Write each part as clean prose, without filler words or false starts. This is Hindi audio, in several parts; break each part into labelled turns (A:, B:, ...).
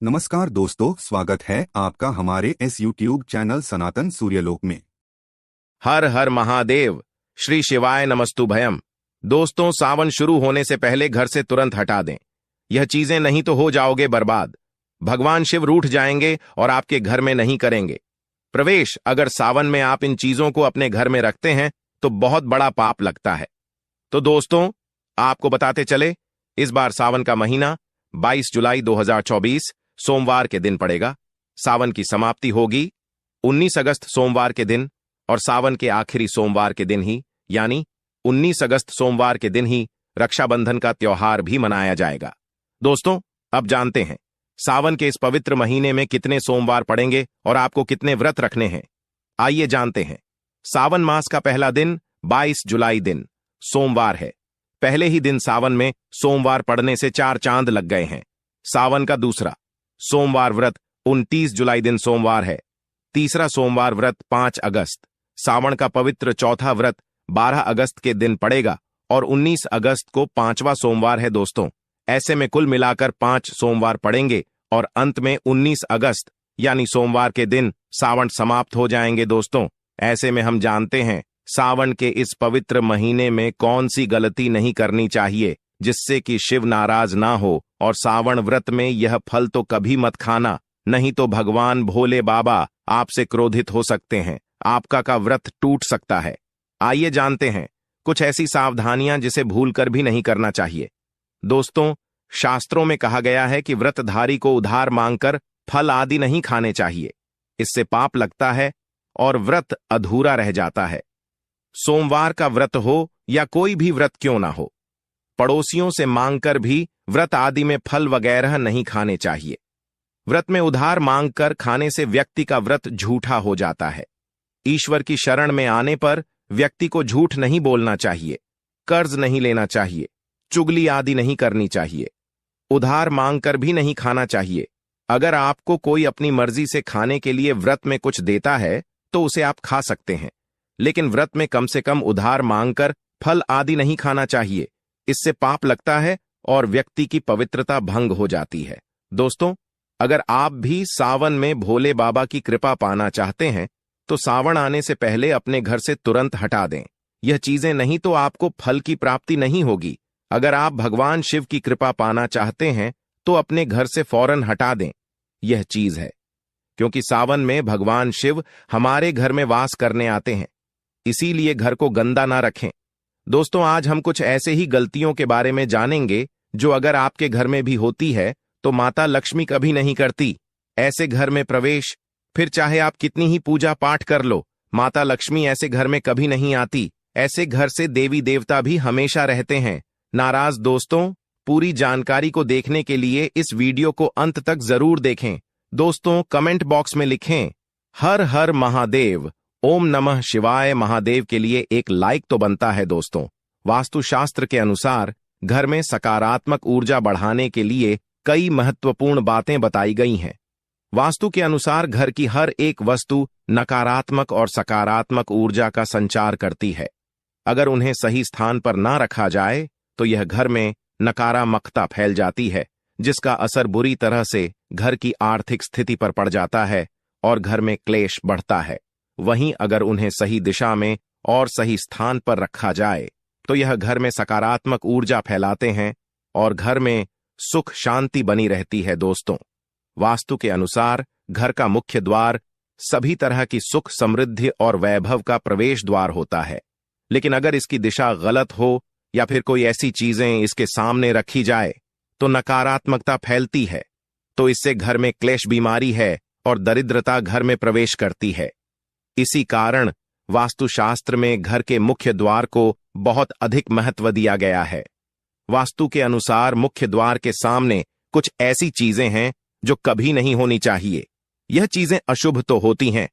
A: नमस्कार दोस्तों, स्वागत है आपका हमारे इस YouTube चैनल सनातन सूर्यलोक में।
B: हर हर महादेव, श्री शिवाय नमस्तुभयम। दोस्तों, सावन शुरू होने से पहले घर से तुरंत हटा दें। यह चीजें नहीं तो हो जाओगे बर्बाद। भगवान शिव रूठ जाएंगे और आपके घर में नहीं करेंगे प्रवेश। अगर सावन में आप इन चीजों को अपने घर में रखते हैं तो बहुत बड़ा पाप लगता है। तो दोस्तों, आपको बताते चले, इस बार सावन का महीना 22 जुलाई 2024 सोमवार के दिन पड़ेगा। सावन की समाप्ति होगी 19 अगस्त सोमवार के दिन, और सावन के आखिरी सोमवार के दिन ही यानी 19 अगस्त सोमवार के दिन ही रक्षाबंधन का त्योहार भी मनाया जाएगा। दोस्तों, अब जानते हैं सावन के इस पवित्र महीने में कितने सोमवार पड़ेंगे और आपको कितने व्रत रखने हैं। आइए जानते हैं। सावन मास का पहला दिन 22 जुलाई दिन सोमवार है। पहले ही दिन सावन में सोमवार पड़ने से 4 चांद लग गए हैं। सावन का दूसरा सोमवार व्रत 29 जुलाई दिन सोमवार है। तीसरा सोमवार व्रत 5 अगस्त। सावन का पवित्र चौथा व्रत 12 अगस्त के दिन पड़ेगा और 19 अगस्त को 5वां सोमवार है। दोस्तों, ऐसे में कुल मिलाकर 5 सोमवार पड़ेंगे और अंत में 19 अगस्त यानी सोमवार के दिन सावन समाप्त हो जाएंगे। दोस्तों, ऐसे में हम जानते हैं सावन के इस पवित्र महीने में कौन सी गलती नहीं करनी चाहिए जिससे कि शिव नाराज ना हो। और सावन व्रत में यह फल तो कभी मत खाना, नहीं तो भगवान भोले बाबा आपसे क्रोधित हो सकते हैं। आपका का व्रत टूट सकता है। आइए जानते हैं कुछ ऐसी सावधानियां जिसे भूलकर भी नहीं करना चाहिए। दोस्तों, शास्त्रों में कहा गया है कि व्रतधारी को उधार मांगकर फल आदि नहीं खाने चाहिए। इससे पाप लगता है और व्रत अधूरा रह जाता है। सोमवार का व्रत हो या कोई भी व्रत क्यों ना हो, पड़ोसियों से मांगकर भी व्रत आदि में फल वगैरह नहीं खाने चाहिए। व्रत में उधार मांगकर खाने से व्यक्ति का व्रत झूठा हो जाता है। ईश्वर की शरण में आने पर व्यक्ति को झूठ नहीं बोलना चाहिए, कर्ज नहीं लेना चाहिए, चुगली आदि नहीं करनी चाहिए, उधार मांगकर भी नहीं खाना चाहिए। अगर आपको कोई अपनी मर्जी से खाने के लिए व्रत में कुछ देता है तो उसे आप खा सकते हैं, लेकिन व्रत में कम से कम उधार मांगकर फल आदि नहीं खाना चाहिए। इससे पाप लगता है और व्यक्ति की पवित्रता भंग हो जाती है। दोस्तों, अगर आप भी सावन में भोले बाबा की कृपा पाना चाहते हैं तो सावन आने से पहले अपने घर से तुरंत हटा दें। यह चीजें नहीं तो आपको फल की प्राप्ति नहीं होगी। अगर आप भगवान शिव की कृपा पाना चाहते हैं तो अपने घर से फौरन हटा दें। यह चीज है क्योंकि सावन में भगवान शिव हमारे घर में वास करने आते हैं, इसीलिए घर को गंदा ना रखें। दोस्तों, आज हम कुछ ऐसे ही गलतियों के बारे में जानेंगे जो अगर आपके घर में भी होती है तो माता लक्ष्मी कभी नहीं करती। ऐसे घर में प्रवेश, फिर चाहे आप कितनी ही पूजा पाठ कर लो, माता लक्ष्मी ऐसे घर में कभी नहीं आती। ऐसे घर से देवी देवता भी हमेशा रहते हैं नाराज। दोस्तों, पूरी जानकारी को देखने के लिए इस वीडियो को अंत तक जरूर देखें। दोस्तों, कमेंट बॉक्स में लिखें हर हर महादेव, ओम नमः शिवाय महादेव के लिए एक लाइक तो बनता है। दोस्तों, वास्तुशास्त्र के अनुसार घर में सकारात्मक ऊर्जा बढ़ाने के लिए कई महत्वपूर्ण बातें बताई गई हैं। वास्तु के अनुसार घर की हर एक वस्तु नकारात्मक और सकारात्मक ऊर्जा का संचार करती है। अगर उन्हें सही स्थान पर ना रखा जाए तो यह घर में नकारात्मकता फैल जाती है, जिसका असर बुरी तरह से घर की आर्थिक स्थिति पर पड़ जाता है और घर में क्लेश बढ़ता है। वहीं अगर उन्हें सही दिशा में और सही स्थान पर रखा जाए तो यह घर में सकारात्मक ऊर्जा फैलाते हैं और घर में सुख शांति बनी रहती है। दोस्तों, वास्तु के अनुसार घर का मुख्य द्वार सभी तरह की सुख समृद्धि और वैभव का प्रवेश द्वार होता है, लेकिन अगर इसकी दिशा गलत हो या फिर कोई ऐसी चीजें इसके सामने रखी जाए तो नकारात्मकता फैलती है। तो इससे घर में क्लेश, बीमारी है और दरिद्रता घर में प्रवेश करती है। इसी कारण वास्तुशास्त्र में घर के मुख्य द्वार को बहुत अधिक महत्व दिया गया है। वास्तु के अनुसार मुख्य द्वार के सामने कुछ ऐसी चीजें हैं जो कभी नहीं होनी चाहिए। यह चीजें अशुभ तो होती हैं,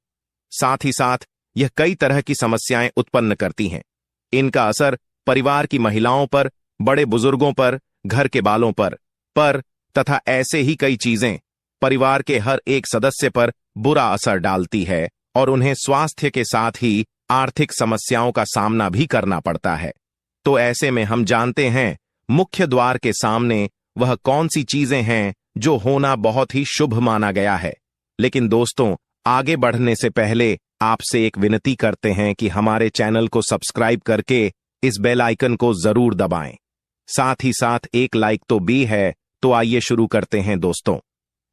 B: साथ ही साथ यह कई तरह की समस्याएं उत्पन्न करती हैं। इनका असर परिवार की महिलाओं पर, बड़े बुजुर्गों पर, घर के बालों पर तथा ऐसे ही कई चीजें परिवार के हर एक सदस्य पर बुरा असर डालती है और उन्हें स्वास्थ्य के साथ ही आर्थिक समस्याओं का सामना भी करना पड़ता है। तो ऐसे में हम जानते हैं मुख्य द्वार के सामने वह कौन सी चीजें हैं जो होना बहुत ही शुभ माना गया है। लेकिन दोस्तों, आगे बढ़ने से पहले आपसे एक विनती करते हैं कि हमारे चैनल को सब्सक्राइब करके इस बेल आइकन को जरूर दबाएं। साथ ही साथ एक लाइक तो भी है। तो आइए शुरू करते हैं दोस्तों।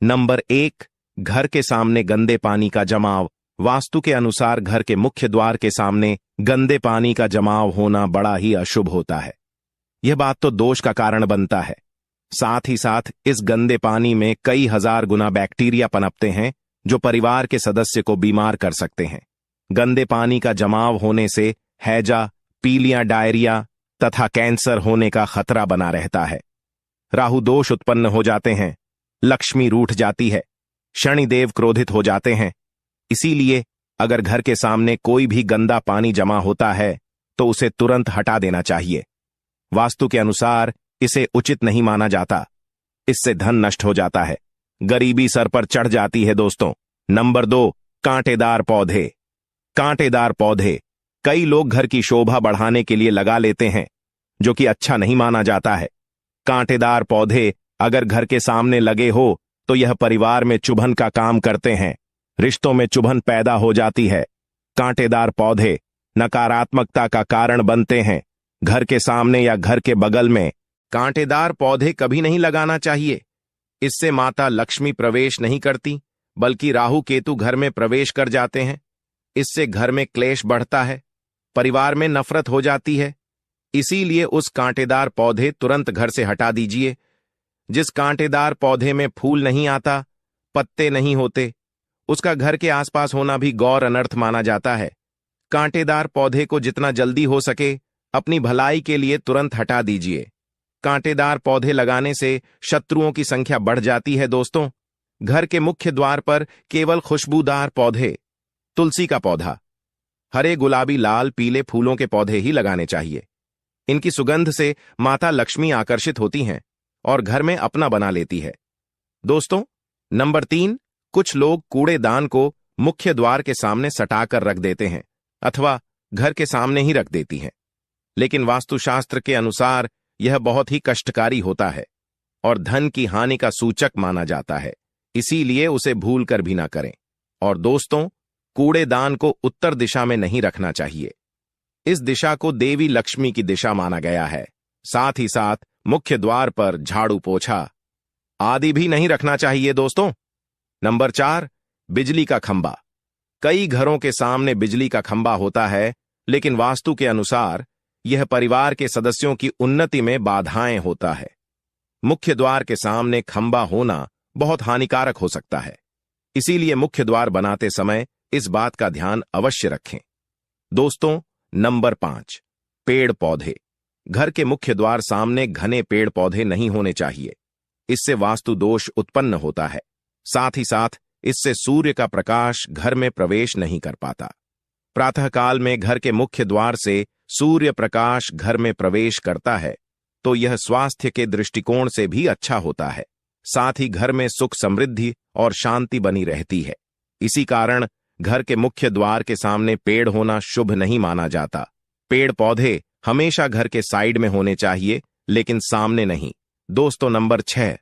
B: नंबर 1, घर के सामने गंदे पानी का जमाव। वास्तु के अनुसार घर के मुख्य द्वार के सामने गंदे पानी का जमाव होना बड़ा ही अशुभ होता है। यह बात तो दोष का कारण बनता है। साथ ही साथ इस गंदे पानी में कई हजार गुना बैक्टीरिया पनपते हैं जो परिवार के सदस्य को बीमार कर सकते हैं। गंदे पानी का जमाव होने से हैजा, पीलियां, डायरिया तथा कैंसर होने का खतरा बना रहता है। राहु दोष उत्पन्न हो जाते हैं, लक्ष्मी रूठ जाती है, शनिदेव क्रोधित हो जाते हैं। इसीलिए अगर घर के सामने कोई भी गंदा पानी जमा होता है तो उसे तुरंत हटा देना चाहिए। वास्तु के अनुसार इसे उचित नहीं माना जाता। इससे धन नष्ट हो जाता है, गरीबी सर पर चढ़ जाती है दोस्तों। नंबर 2, कांटेदार पौधे। कांटेदार पौधे कई लोग घर की शोभा बढ़ाने के लिए लगा लेते हैं, जो कि अच्छा नहीं माना जाता है। कांटेदार पौधे अगर घर के सामने लगे हो तो यह परिवार में चुभन का काम करते हैं, रिश्तों में चुभन पैदा हो जाती है। कांटेदार पौधे नकारात्मकता का कारण बनते हैं। घर के सामने या घर के बगल में कांटेदार पौधे कभी नहीं लगाना चाहिए। इससे माता लक्ष्मी प्रवेश नहीं करती, बल्कि राहु केतु घर में प्रवेश कर जाते हैं। इससे घर में क्लेश बढ़ता है, परिवार में नफरत हो जाती है। इसीलिए उस कांटेदार पौधे तुरंत घर से हटा दीजिए। जिस कांटेदार पौधे में फूल नहीं आता, पत्ते नहीं होते, उसका घर के आसपास होना भी गौर अनर्थ माना जाता है। कांटेदार पौधे को जितना जल्दी हो सके अपनी भलाई के लिए तुरंत हटा दीजिए। कांटेदार पौधे लगाने से शत्रुओं की संख्या बढ़ जाती है दोस्तों। घर के मुख्य द्वार पर केवल खुशबूदार पौधे, तुलसी का पौधा, हरे, गुलाबी, लाल, पीले फूलों के पौधे ही लगाने चाहिए। इनकी सुगंध से माता लक्ष्मी आकर्षित होती हैं और घर में अपना बना लेती है। दोस्तों, नंबर 3, कुछ लोग कूड़ेदान को मुख्य द्वार के सामने सटाकर रख देते हैं अथवा घर के सामने ही रख देती हैं। लेकिन वास्तुशास्त्र के अनुसार यह बहुत ही कष्टकारी होता है और धन की हानि का सूचक माना जाता है। इसीलिए उसे भूल कर भी ना करें। और दोस्तों, कूड़ेदान को उत्तर दिशा में नहीं रखना चाहिए। इस दिशा को देवी लक्ष्मी की दिशा माना गया है। साथ ही साथ मुख्य द्वार पर झाड़ू, पोछा आदि भी नहीं रखना चाहिए दोस्तों। नंबर 4, बिजली का खंबा। कई घरों के सामने बिजली का खंबा होता है, लेकिन वास्तु के अनुसार यह परिवार के सदस्यों की उन्नति में बाधाएं होता है। मुख्य द्वार के सामने खंबा होना बहुत हानिकारक हो सकता है। इसीलिए मुख्य द्वार बनाते समय इस बात का ध्यान अवश्य रखें। दोस्तों, नंबर 5, पेड़ पौधे। घर के मुख्य द्वार सामने घने पेड़ पौधे नहीं होने चाहिए। इससे वास्तु दोष उत्पन्न होता है। साथ ही साथ इससे सूर्य का प्रकाश घर में प्रवेश नहीं कर पाता। प्रातःकाल में घर के मुख्य द्वार से सूर्य प्रकाश घर में प्रवेश करता है तो यह स्वास्थ्य के दृष्टिकोण से भी अच्छा होता है। साथ ही घर में सुख, समृद्धि और शांति बनी रहती है। इसी कारण घर के मुख्य द्वार के सामने पेड़ होना शुभ नहीं माना जाता। पेड़ पौधे हमेशा घर के साइड में होने चाहिए, लेकिन सामने नहीं। दोस्तों, नंबर 6,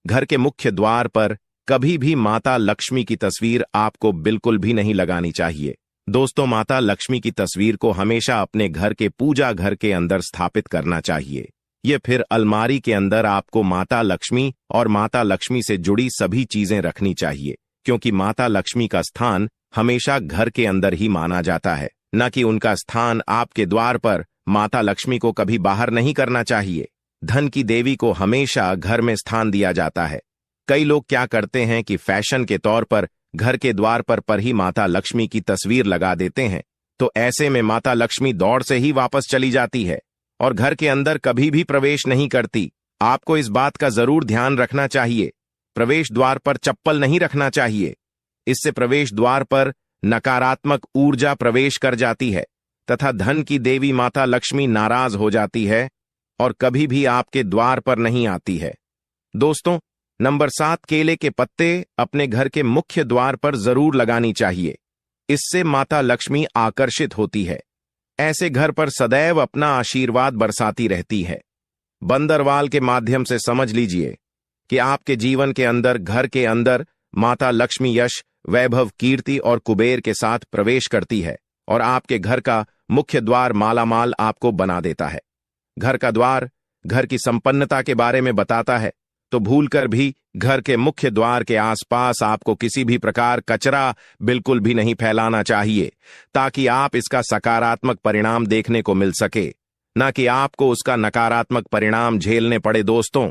B: घर के मुख्य द्वार पर कभी भी माता लक्ष्मी की तस्वीर आपको बिल्कुल भी नहीं लगानी चाहिए। दोस्तों, माता लक्ष्मी की तस्वीर को हमेशा अपने घर के पूजा घर के अंदर स्थापित करना चाहिए। ये फिर अलमारी के अंदर आपको माता लक्ष्मी और माता लक्ष्मी से जुड़ी सभी चीजें रखनी चाहिए, क्योंकि माता लक्ष्मी का स्थान हमेशा घर के अंदर ही माना जाता है, न कि उनका स्थान आपके द्वार पर। माता लक्ष्मी को कभी बाहर नहीं करना चाहिए। धन की देवी को हमेशा घर में स्थान दिया जाता है। कई लोग क्या करते हैं कि फैशन के तौर पर घर के द्वार पर ही माता लक्ष्मी की तस्वीर लगा देते हैं, तो ऐसे में माता लक्ष्मी दौड़ से ही वापस चली जाती है और घर के अंदर कभी भी प्रवेश नहीं करती। आपको इस बात का जरूर ध्यान रखना चाहिए। प्रवेश द्वार पर चप्पल नहीं रखना चाहिए। इससे प्रवेश द्वार पर नकारात्मक ऊर्जा प्रवेश कर जाती है तथा धन की देवी माता लक्ष्मी नाराज हो जाती है और कभी भी आपके द्वार पर नहीं आती है। दोस्तों, नंबर 7, केले के पत्ते अपने घर के मुख्य द्वार पर जरूर लगानी चाहिए। इससे माता लक्ष्मी आकर्षित होती है। ऐसे घर पर सदैव अपना आशीर्वाद बरसाती रहती है। बंदरवाल के माध्यम से समझ लीजिए कि आपके जीवन के अंदर, घर के अंदर माता लक्ष्मी यश, वैभव, कीर्ति और कुबेर के साथ प्रवेश करती है और आपके घर का मुख्य द्वार मालामाल आपको बना देता है। घर का द्वार घर की संपन्नता के बारे में बताता है, तो भूलकर भी घर के मुख्य द्वार के आसपास आपको किसी भी प्रकार कचरा बिल्कुल भी नहीं फैलाना चाहिए, ताकि आप इसका सकारात्मक परिणाम देखने को मिल सके, न कि आपको उसका नकारात्मक परिणाम झेलने पड़े। दोस्तों,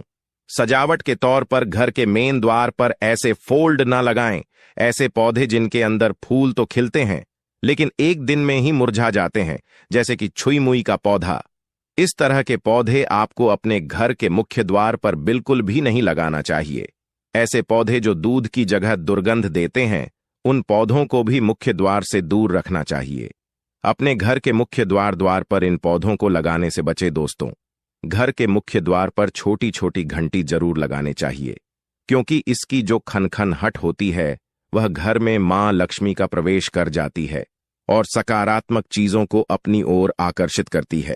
B: सजावट के तौर पर घर के मेन द्वार पर ऐसे फोल्ड न लगाएं, ऐसे पौधे जिनके अंदर फूल तो खिलते हैं लेकिन एक दिन में ही मुरझा जाते हैं, जैसे कि छुई मुई का पौधा। इस तरह के पौधे आपको अपने घर के मुख्य द्वार पर बिल्कुल भी नहीं लगाना चाहिए। ऐसे पौधे जो दूध की जगह दुर्गंध देते हैं, उन पौधों को भी मुख्य द्वार से दूर रखना चाहिए। अपने घर के मुख्य द्वार पर इन पौधों को लगाने से बचे। दोस्तों, घर के मुख्य द्वार पर छोटी छोटी घंटी जरूर लगाने चाहिए, क्योंकि इसकी जो खनखनाहट होती है वह घर में मां लक्ष्मी का प्रवेश कर जाती है और सकारात्मक चीजों को अपनी ओर आकर्षित करती है।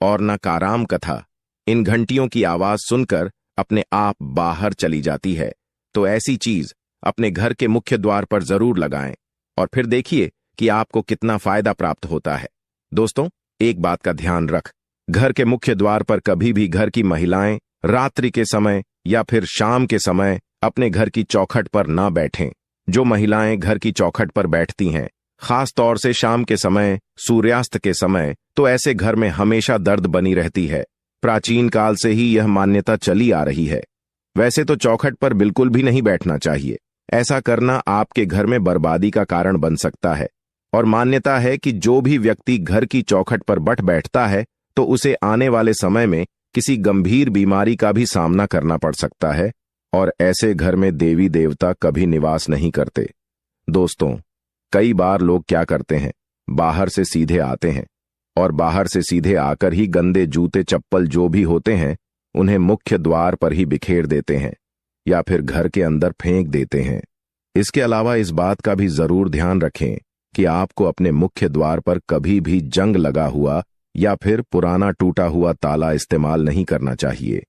B: और नकाराम कथा इन घंटियों की आवाज सुनकर अपने आप बाहर चली जाती है। तो ऐसी चीज अपने घर के मुख्य द्वार पर जरूर लगाएं और फिर देखिए कि आपको कितना फायदा प्राप्त होता है। दोस्तों, एक बात का ध्यान रख, घर के मुख्य द्वार पर कभी भी घर की महिलाएं रात्रि के समय या फिर शाम के समय अपने घर की चौखट पर ना बैठें। जो महिलाएं घर की चौखट पर बैठती हैं, खास तौर से शाम के समय, सूर्यास्त के समय, तो ऐसे घर में हमेशा दर्द बनी रहती है। प्राचीन काल से ही यह मान्यता चली आ रही है। वैसे तो चौखट पर बिल्कुल भी नहीं बैठना चाहिए। ऐसा करना आपके घर में बर्बादी का कारण बन सकता है। और मान्यता है कि जो भी व्यक्ति घर की चौखट पर बैठता है तो उसे आने वाले समय में किसी गंभीर बीमारी का भी सामना करना पड़ सकता है, और ऐसे घर में देवी देवता कभी निवास नहीं करते। दोस्तों, कई बार लोग क्या करते हैं, बाहर से सीधे आते हैं और बाहर से सीधे आकर ही गंदे जूते चप्पल जो भी होते हैं उन्हें मुख्य द्वार पर ही बिखेर देते हैं या फिर घर के अंदर फेंक देते हैं। इसके अलावा इस बात का भी जरूर ध्यान रखें कि आपको अपने मुख्य द्वार पर कभी भी जंग लगा हुआ या फिर पुराना टूटा हुआ ताला इस्तेमाल नहीं करना चाहिए।